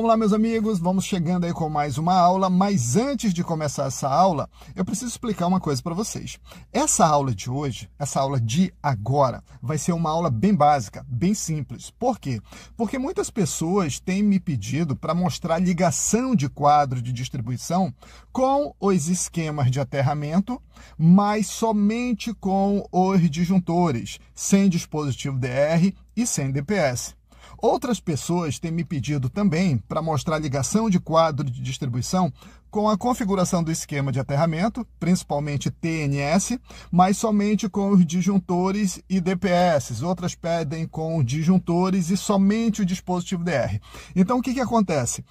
Vamos lá, meus amigos, vamos chegando aí com mais uma aula, mas antes de começar essa aula, eu preciso explicar uma coisa para vocês. Essa aula de hoje, essa aula de agora, vai ser uma aula bem básica, bem simples. Por quê? Porque muitas pessoas têm me pedido para mostrar ligação de quadro de distribuição com os esquemas de aterramento, mas somente com os disjuntores, sem dispositivo DR e sem DPS. Outras pessoas têm me pedido também para mostrar a ligação de quadro de distribuição com a configuração do esquema de aterramento, principalmente TNS, mas somente com os disjuntores e DPS. Outras pedem com disjuntores e somente o dispositivo DR. Então, o que acontece?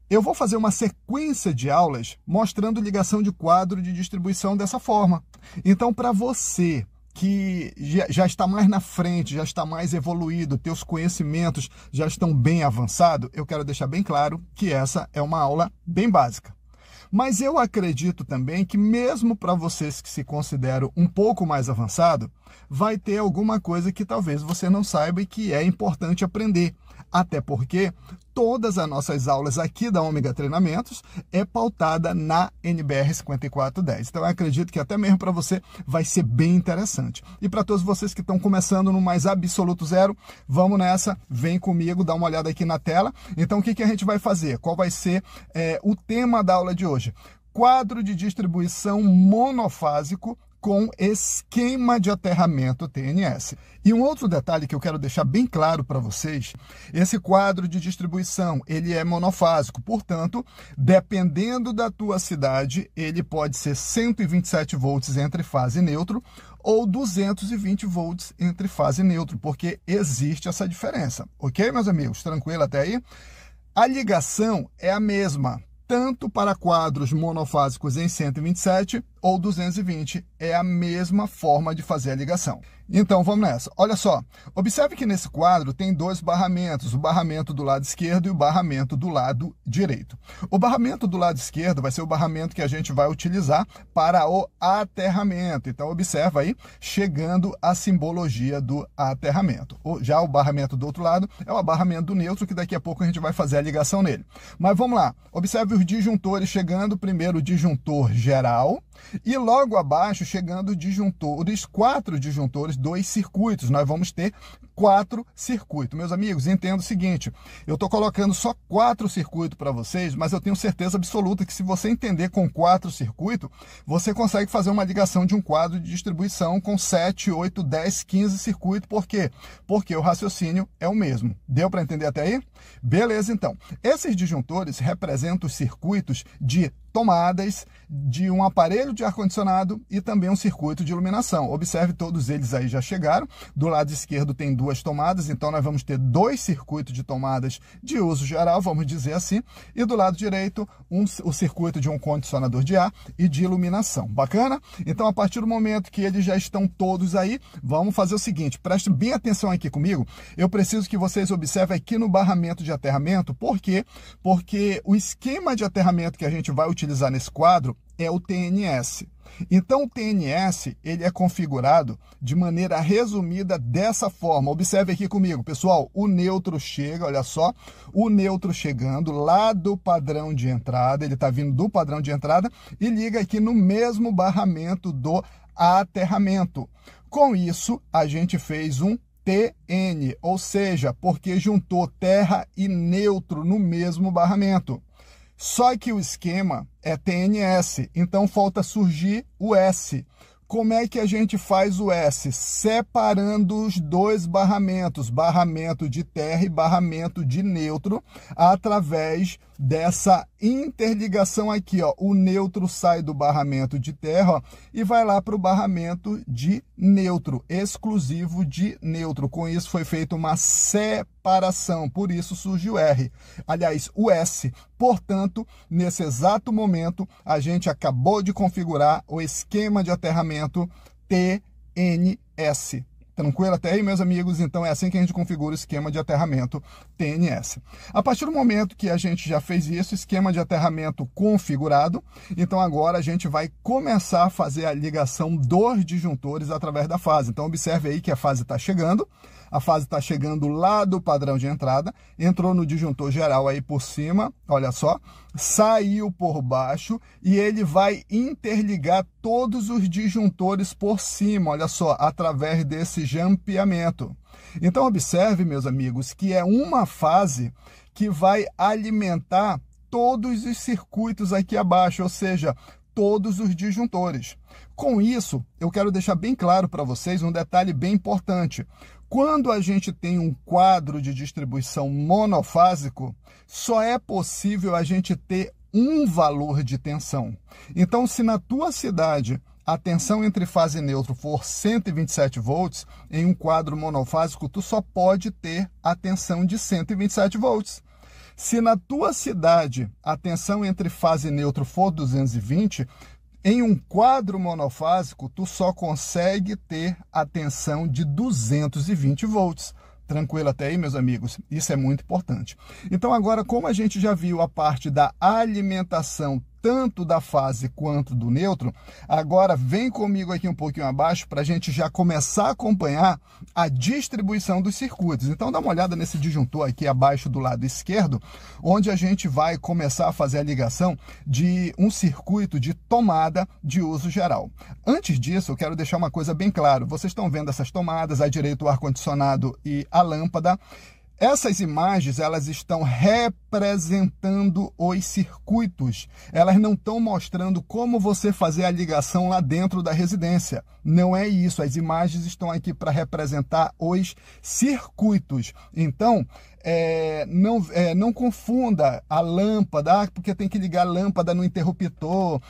Eu vou fazer uma sequência de aulas mostrando ligação de quadro de distribuição dessa forma. Então, para você que já está mais na frente, já está mais evoluído, teus conhecimentos já estão bem avançados, eu quero deixar bem claro que essa é uma aula bem básica. Mas eu acredito também que mesmo para vocês que se consideram um pouco mais avançado, vai ter alguma coisa que talvez você não saiba e que é importante aprender. Até porque todas as nossas aulas aqui da Ômega Treinamentos é pautada na NBR 5410. Então eu acredito que até mesmo para você vai ser bem interessante. E para todos vocês que estão começando no mais absoluto zero, vamos nessa, vem comigo, dá uma olhada aqui na tela. Então o que a gente vai fazer? Qual vai ser o tema da aula de hoje? Quadro de distribuição monofásico com esquema de aterramento TNS. E um outro detalhe que eu quero deixar bem claro para vocês, esse quadro de distribuição, ele é monofásico, portanto, dependendo da tua cidade, ele pode ser 127 volts entre fase neutro ou 220 volts entre fase neutro, porque existe essa diferença. Ok, meus amigos? Tranquilo até aí? A ligação é a mesma, tanto para quadros monofásicos em 127 ou 220, é a mesma forma de fazer a ligação. Então, vamos nessa. Olha só, observe que nesse quadro tem dois barramentos, o barramento do lado esquerdo e o barramento do lado direito. O barramento do lado esquerdo vai ser o barramento que a gente vai utilizar para o aterramento. Então, observa aí, chegando a simbologia do aterramento. Já o barramento do outro lado é o barramento do neutro, que daqui a pouco a gente vai fazer a ligação nele. Mas vamos lá, observe os disjuntores chegando, primeiro o disjuntor geral, e logo abaixo chegando disjuntores, 4 disjuntores, 2 circuitos. Nós vamos ter 4 circuitos. Meus amigos, entenda o seguinte, eu estou colocando só 4 circuitos para vocês, mas eu tenho certeza absoluta que se você entender com 4 circuitos, você consegue fazer uma ligação de um quadro de distribuição com 7, 8, 10, 15 circuitos. Por quê? Porque o raciocínio é o mesmo. Deu para entender até aí? Beleza, então. Esses disjuntores representam os circuitos de tomadas de um aparelho de ar-condicionado e também um circuito de iluminação. Observe, todos eles aí já chegaram. Do lado esquerdo tem 2 tomadas, então nós vamos ter 2 circuitos de tomadas de uso geral, vamos dizer assim, e do lado direito o circuito de um condicionador de ar e de iluminação. Bacana? Então, a partir do momento que eles já estão todos aí, vamos fazer o seguinte, preste bem atenção aqui comigo, eu preciso que vocês observem aqui no barramento de aterramento. Por quê? Porque o esquema de aterramento que a gente vai utilizar nesse quadro é o TNS. Então, o TNS, ele é configurado de maneira resumida dessa forma. Observe aqui comigo, pessoal, o neutro chega, olha só, o neutro chegando lá do padrão de entrada, ele está vindo do padrão de entrada e liga aqui no mesmo barramento do aterramento. Com isso, a gente fez um TN, ou seja, porque juntou terra e neutro no mesmo barramento. Só que o esquema é TNS, então falta surgir o S. Como é que a gente faz o S? Separando os dois barramentos, barramento de terra e barramento de neutro, através dessa interligação aqui, ó. O neutro sai do barramento de terra, ó, e vai lá para o barramento de neutro, exclusivo de neutro. Com isso foi feita uma separação, por isso surge o R. Aliás, o S. Portanto, nesse exato momento, a gente acabou de configurar o esquema de aterramento TNS. Tranquilo até aí, meus amigos? Então é assim que a gente configura o esquema de aterramento TNS. A partir do momento que a gente já fez isso, esquema de aterramento configurado, então agora a gente vai começar a fazer a ligação dos disjuntores através da fase. Então observe aí que a fase está chegando, A fase está chegando lá do padrão de entrada, entrou no disjuntor geral aí por cima, olha só, saiu por baixo e ele vai interligar todos os disjuntores por cima, olha só, através desse jampeamento. Então, observe, meus amigos, que é uma fase que vai alimentar todos os circuitos aqui abaixo, ou seja, todos os disjuntores. Com isso, eu quero deixar bem claro para vocês um detalhe bem importante. Quando a gente tem um quadro de distribuição monofásico, só é possível a gente ter um valor de tensão. Então, se na tua cidade a tensão entre fase e neutro for 127 volts, em um quadro monofásico, tu só pode ter a tensão de 127 volts. Se na tua cidade a tensão entre fase e neutro for 220, em um quadro monofásico, tu só consegue ter a tensão de 220 volts. Tranquilo até aí, meus amigos? Isso é muito importante. Então, agora, como a gente já viu a parte da alimentação tanto da fase quanto do neutro, agora vem comigo aqui um pouquinho abaixo para a gente já começar a acompanhar a distribuição dos circuitos. Então, dá uma olhada nesse disjuntor aqui abaixo do lado esquerdo, onde a gente vai começar a fazer a ligação de um circuito de tomada de uso geral. Antes disso, eu quero deixar uma coisa bem clara. Vocês estão vendo essas tomadas, à direita o ar-condicionado e a lâmpada. Essas imagens, elas estão representando os circuitos. Elas não estão mostrando como você fazer a ligação lá dentro da residência. Não é isso. As imagens estão aqui para representar os circuitos. Então, não confunda a lâmpada, porque tem que ligar a lâmpada no interruptor,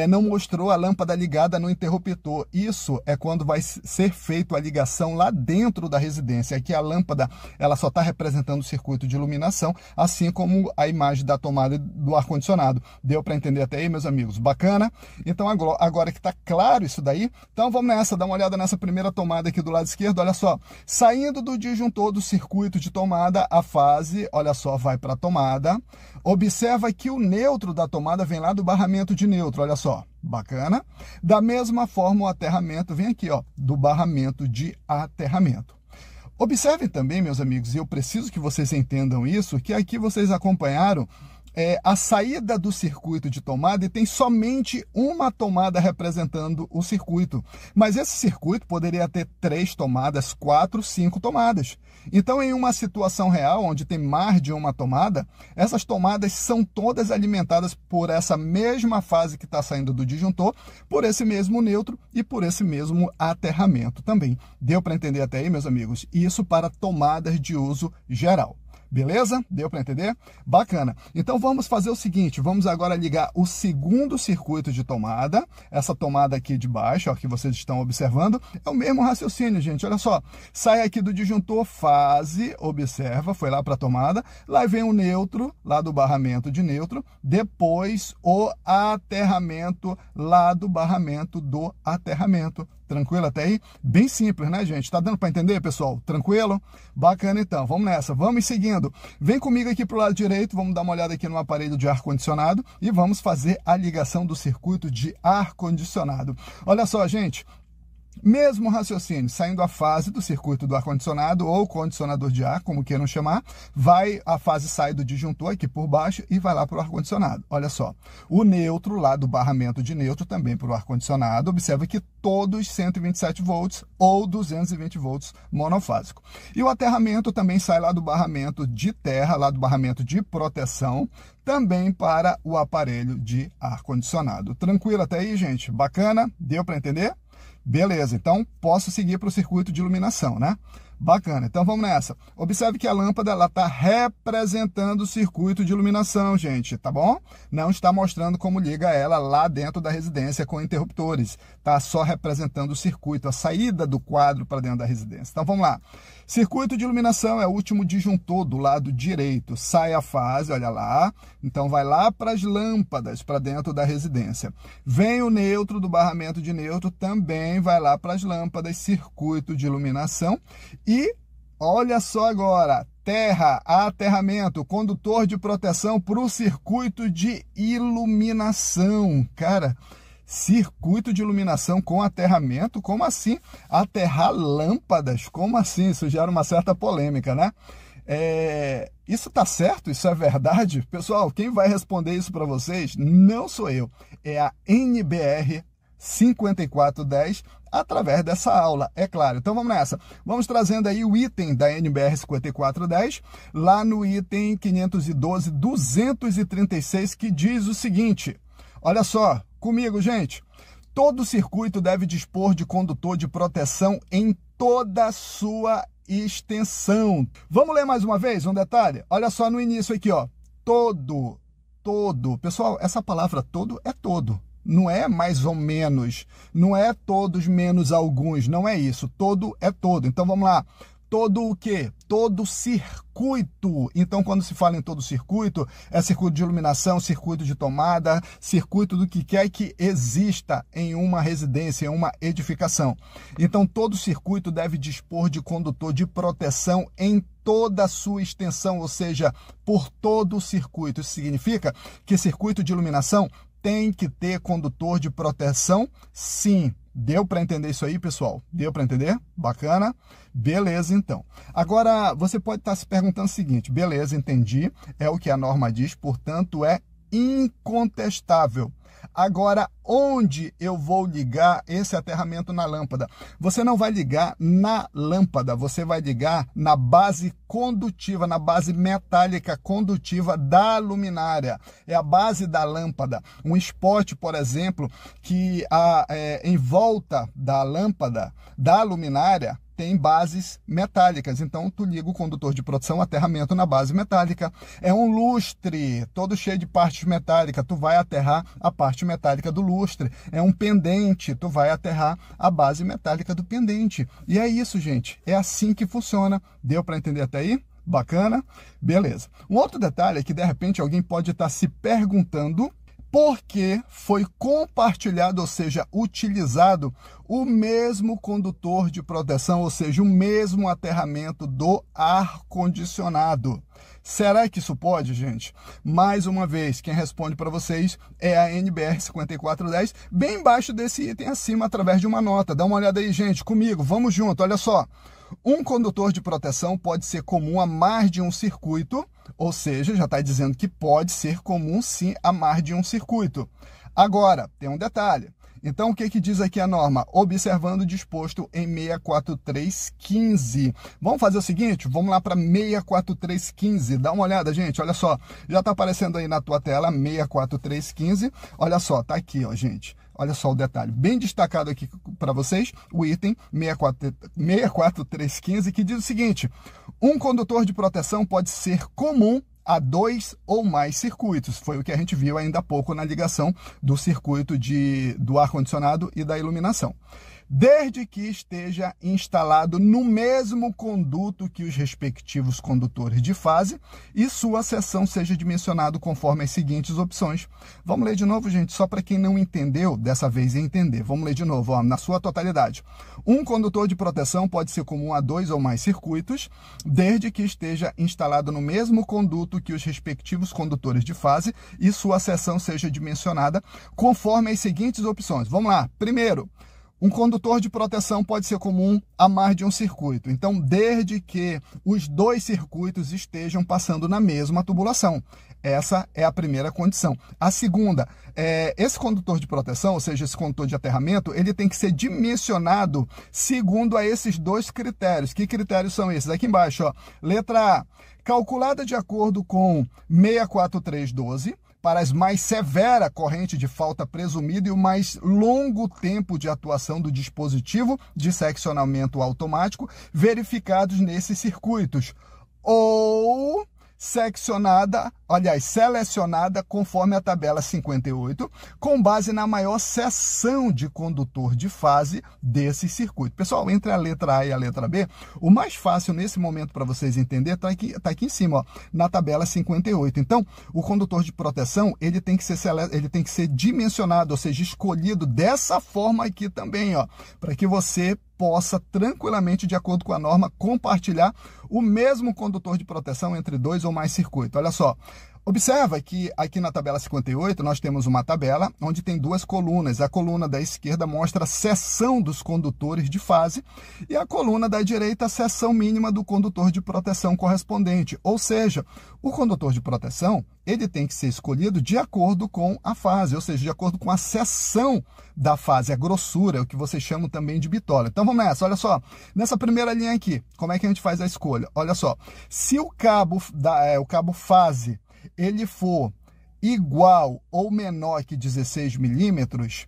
não mostrou a lâmpada ligada no interruptor. Isso é quando vai ser feita a ligação lá dentro da residência. Aqui a lâmpada ela só está representando o circuito de iluminação, assim como a imagem da tomada do ar-condicionado. Deu para entender até aí, meus amigos? Bacana? Então, agora que está claro isso daí, então vamos nessa, dá uma olhada nessa primeira tomada aqui do lado esquerdo, olha só. Saindo do disjuntor do circuito de tomada, a fase, olha só, vai para a tomada. Observa que o neutro da tomada vem lá do barramento de neutro, olha só. Bacana? Da mesma forma, o aterramento vem aqui, ó, do barramento de aterramento. Observem também, meus amigos, e eu preciso que vocês entendam isso, que aqui vocês acompanharam a saída do circuito de tomada e tem somente uma tomada representando o circuito. Mas esse circuito poderia ter 3 tomadas, 4, 5 tomadas. Então, em uma situação real, onde tem mais de uma tomada, essas tomadas são todas alimentadas por essa mesma fase que está saindo do disjuntor, por esse mesmo neutro e por esse mesmo aterramento também. Deu para entender até aí, meus amigos? Isso para tomadas de uso geral. Beleza? Deu para entender? Bacana. Então, vamos fazer o seguinte, vamos agora ligar o segundo circuito de tomada, essa tomada aqui de baixo, ó, que vocês estão observando, é o mesmo raciocínio, gente, olha só, sai aqui do disjuntor fase, observa, foi lá para a tomada, lá vem o neutro, lá do barramento de neutro, depois o aterramento, lá do barramento do aterramento. Tranquilo até aí? Bem simples, né, gente? Tá dando para entender, pessoal? Tranquilo? Bacana, então. Vamos nessa. Vamos seguindo. Vem comigo aqui para o lado direito. Vamos dar uma olhada aqui no aparelho de ar-condicionado e vamos fazer a ligação do circuito de ar-condicionado. Olha só, gente. Mesmo raciocínio, saindo a fase do circuito do ar-condicionado ou condicionador de ar, como queiram chamar, a fase sai do disjuntor aqui por baixo e vai lá para o ar-condicionado. Olha só, o neutro lá do barramento de neutro também para o ar-condicionado, observa que todos 127 volts ou 220 volts monofásico. E o aterramento também sai lá do barramento de terra, lá do barramento de proteção, também para o aparelho de ar-condicionado. Tranquilo até aí, gente? Bacana? Deu para entender? Beleza, então posso seguir para o circuito de iluminação, né? Bacana, então vamos nessa. Observe que a lâmpada está representando o circuito de iluminação, gente, tá bom? Não está mostrando como liga ela lá dentro da residência com interruptores. Está só representando o circuito, a saída do quadro para dentro da residência. Então vamos lá. Circuito de iluminação é o último disjuntor do lado direito. Sai a fase, olha lá. Então vai lá para as lâmpadas, para dentro da residência. Vem o neutro do barramento de neutro, também vai lá para as lâmpadas, circuito de iluminação. E olha só agora, terra, aterramento, condutor de proteção para o circuito de iluminação. Cara, Circuito de iluminação com aterramento? Como assim? Aterrar lâmpadas? Como assim? Isso gera uma certa polêmica, né? Isso tá certo? Isso é verdade? Pessoal, quem vai responder isso para vocês não sou eu. É a NBR 5410 através dessa aula, é claro. Então vamos nessa. Vamos trazendo aí o item da NBR 5410, lá no item 512.236, que diz o seguinte. Olha só, comigo, gente. Todo circuito deve dispor de condutor de proteção em toda a sua extensão. Vamos ler mais uma vez um detalhe? Olha só no início aqui, ó. Todo. Pessoal, essa palavra todo é todo. Não é mais ou menos. Não é todos menos alguns. Não é isso. Todo é todo. Então vamos lá. Todo o quê? Todo circuito. Então, quando se fala em todo circuito, é circuito de iluminação, circuito de tomada, circuito do que quer que exista em uma residência, em uma edificação. Então, todo circuito deve dispor de condutor de proteção em toda a sua extensão, ou seja, por todo o circuito. Isso significa que circuito de iluminação tem que ter condutor de proteção, sim. Deu para entender isso aí, pessoal? Deu para entender? Bacana? Beleza, então. Agora, você pode estar se perguntando o seguinte, beleza, entendi, é o que a norma diz, portanto, é incontestável. Agora, onde eu vou ligar esse aterramento na lâmpada? Você não vai ligar na lâmpada, você vai ligar na base condutiva, na base metálica condutiva da luminária. É a base da lâmpada. Um spot, por exemplo, que em volta da lâmpada, da luminária, tem bases metálicas, então tu liga o condutor de proteção, aterramento na base metálica. É um lustre, todo cheio de partes metálicas, tu vai aterrar a parte metálica do lustre. É um pendente, tu vai aterrar a base metálica do pendente. E é isso, gente, é assim que funciona. Deu para entender até aí? Bacana? Beleza. Um outro detalhe é que, de repente, alguém pode estar se perguntando porque foi compartilhado, ou seja, utilizado o mesmo condutor de proteção, ou seja, o mesmo aterramento do ar-condicionado. Será que isso pode, gente? Mais uma vez, quem responde para vocês é a NBR 5410, bem embaixo desse item acima, através de uma nota. Dá uma olhada aí, gente, comigo, vamos junto, olha só. Um condutor de proteção pode ser comum a mais de um circuito, ou seja, já está dizendo que pode ser comum sim a mais de um circuito. Agora, tem um detalhe. Então, o que diz aqui a norma? Observando o disposto em 64315. Vamos fazer o seguinte, vamos lá para 64315. Dá uma olhada, gente, olha só. Já está aparecendo aí na tua tela 64315. Olha só, tá aqui, ó, gente. Olha só o detalhe, bem destacado aqui para vocês, o item 64315, que diz o seguinte: um condutor de proteção pode ser comum a 2 ou mais circuitos. Foi o que a gente viu ainda há pouco na ligação do circuito do ar-condicionado e da iluminação. Desde que esteja instalado no mesmo conduto que os respectivos condutores de fase e sua seção seja dimensionado conforme as seguintes opções. Vamos ler de novo, gente, só para quem não entendeu, dessa vez entender. Vamos ler de novo, ó, na sua totalidade. Um condutor de proteção pode ser comum a 2 ou mais circuitos, desde que esteja instalado no mesmo conduto que os respectivos condutores de fase e sua seção seja dimensionada conforme as seguintes opções. Vamos lá. Primeiro, um condutor de proteção pode ser comum a mais de um circuito. Então, desde que os dois circuitos estejam passando na mesma tubulação. Essa é a primeira condição. A segunda, esse condutor de proteção, ou seja, esse condutor de aterramento, ele tem que ser dimensionado segundo a esses dois critérios. Que critérios são esses? Aqui embaixo, ó. Letra A, calculada de acordo com 64312, para as mais severa corrente de falta presumida e o mais longo tempo de atuação do dispositivo de seccionamento automático verificados nesses circuitos. Ou selecionada conforme a tabela 58, com base na maior seção de condutor de fase desse circuito. Pessoal, entre a letra A e a letra B, o mais fácil nesse momento para vocês entenderem está aqui em cima, ó, na tabela 58. Então, o condutor de proteção, ele tem que ser dimensionado, ou seja, escolhido dessa forma aqui também, ó, para que você possa tranquilamente, de acordo com a norma, compartilhar o mesmo condutor de proteção entre 2 ou mais circuitos. Olha só, Observa que aqui na tabela 58 nós temos uma tabela onde tem duas colunas. A coluna da esquerda mostra a seção dos condutores de fase e a coluna da direita a seção mínima do condutor de proteção correspondente. Ou seja, o condutor de proteção ele tem que ser escolhido de acordo com a fase, ou seja, de acordo com a seção da fase, a grossura, o que vocês chamam também de bitola. Então vamos nessa, olha só. Nessa primeira linha aqui, como é que a gente faz a escolha? Olha só, se o cabo fase ele for igual ou menor que 16 milímetros,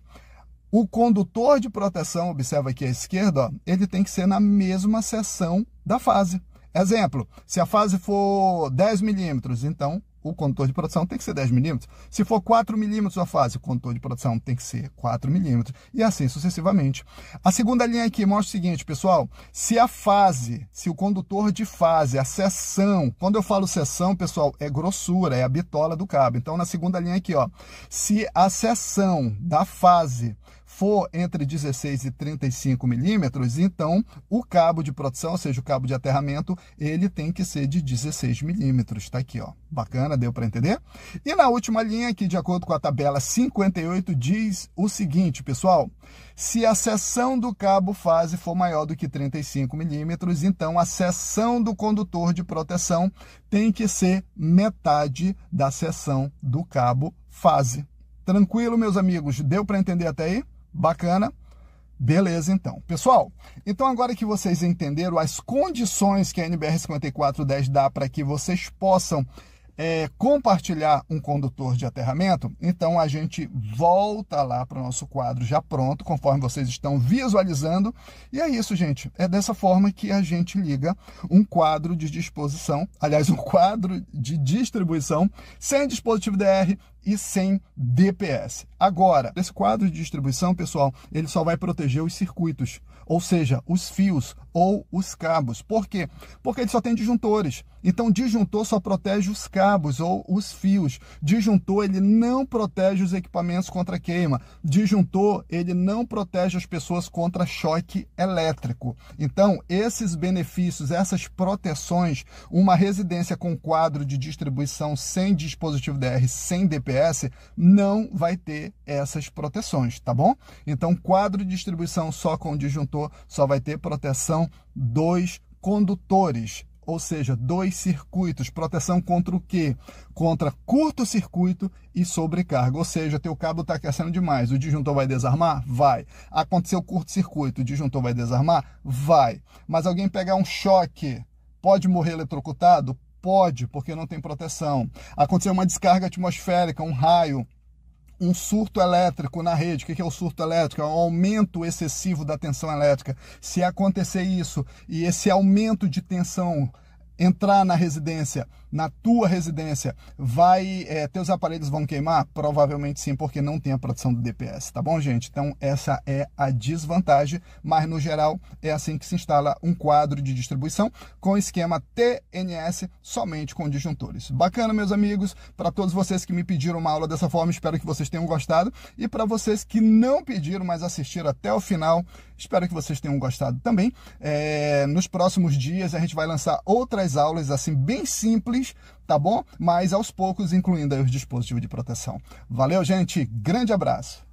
o condutor de proteção, observa aqui à esquerda, ó, ele tem que ser na mesma seção da fase. Exemplo, se a fase for 10 milímetros, então o condutor de proteção tem que ser 10 milímetros. Se for 4 milímetros a fase, o condutor de proteção tem que ser 4 milímetros. E assim sucessivamente. A segunda linha aqui mostra o seguinte, pessoal. Se o condutor de fase, a seção, quando eu falo seção, pessoal, é grossura, é a bitola do cabo. Então, na segunda linha aqui, ó, se a seção da fase for entre 16 e 35 milímetros, então o cabo de proteção, ou seja, o cabo de aterramento, ele tem que ser de 16 milímetros. Tá aqui, ó. Bacana, deu para entender? E na última linha aqui, de acordo com a tabela 58, diz o seguinte, pessoal. Se a seção do cabo fase for maior do que 35 milímetros, então a seção do condutor de proteção tem que ser metade da seção do cabo fase. Tranquilo, meus amigos? Deu para entender até aí? Bacana? Beleza, então. Pessoal, então agora que vocês entenderam as condições que a NBR 5410 dá para que vocês possam compartilhar um condutor de aterramento, então a gente volta lá para o nosso quadro já pronto, conforme vocês estão visualizando. E é isso, gente. É dessa forma que a gente liga um quadro de disposição, aliás, um quadro de distribuição sem dispositivo DR e sem DPS. Agora, esse quadro de distribuição, pessoal, ele só vai proteger os circuitos, ou seja, os fios ou os cabos. Por quê? Porque ele só tem disjuntores. Então, disjuntor só protege os cabos ou os fios. Disjuntor, ele não protege os equipamentos contra queima. Disjuntor, ele não protege as pessoas contra choque elétrico. Então, esses benefícios, essas proteções, uma residência com quadro de distribuição sem dispositivo DR, sem DPS, não vai ter essas proteções, tá bom? Então, quadro de distribuição só com disjuntor só vai ter proteção dos condutores, ou seja, dos circuitos. Proteção contra o quê? Contra curto-circuito e sobrecarga. Ou seja, teu cabo está aquecendo demais. O disjuntor vai desarmar? Vai. Aconteceu curto-circuito, o disjuntor vai desarmar? Vai. Mas alguém pegar um choque, pode morrer eletrocutado? Pode, porque não tem proteção. Aconteceu uma descarga atmosférica, um raio, um surto elétrico na rede. O que é o surto elétrico? É um aumento excessivo da tensão elétrica. Se acontecer isso e esse aumento de tensão entrar na residência, na tua residência, teus aparelhos vão queimar? Provavelmente sim, porque não tem a proteção do DPS, tá bom, gente? Então, essa é a desvantagem, mas no geral é assim que se instala um quadro de distribuição com esquema TNS somente com disjuntores. Bacana, meus amigos? Para todos vocês que me pediram uma aula dessa forma, espero que vocês tenham gostado. E para vocês que não pediram, mas assistiram até o final, espero que vocês tenham gostado também. Nos próximos dias a gente vai lançar outras aulas assim bem simples, tá bom? Mas aos poucos incluindo aí os dispositivos de proteção. Valeu, gente. Grande abraço.